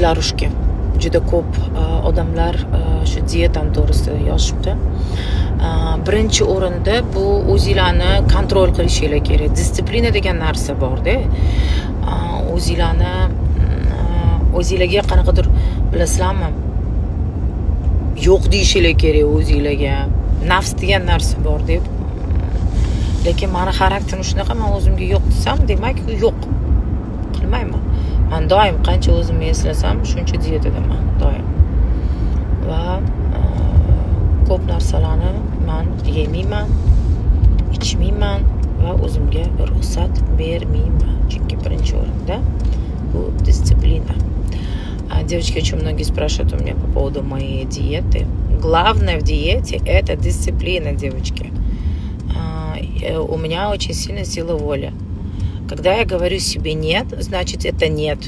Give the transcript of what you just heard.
azizlar ushki, juda ko'p odamlar shu dietam to'g'risida yozishibdi. Birinchi o'rinda bu o'zinglarni kontrol qilishinglar kerak. Disiplina degan narsa bor-da. O'zinglarga qanaqadir bilasizlarmi? Yo'q deyishinglar kerak o'zinglarga. Nafs degan narsa bor deb. Lekin meni xarakterim shunaqa, men o'zimga yo'q desam, demak yo'q. Qilmayman. Men doim qancha o'zimni eslasam, shuncha diyetadaman doim. Va ko'p narsalarni men yemayman, ichmayman va o'zimga ruxsat bermayman. Chunki birinchi o'rinda bu dисциплина. Девочки, очень многие спрашивают у меня по поводу моей диеты. Главное в диете – это дисциплина, девочки. У меня очень сильная сила воли. Когда я говорю себе «нет», значит это «нет».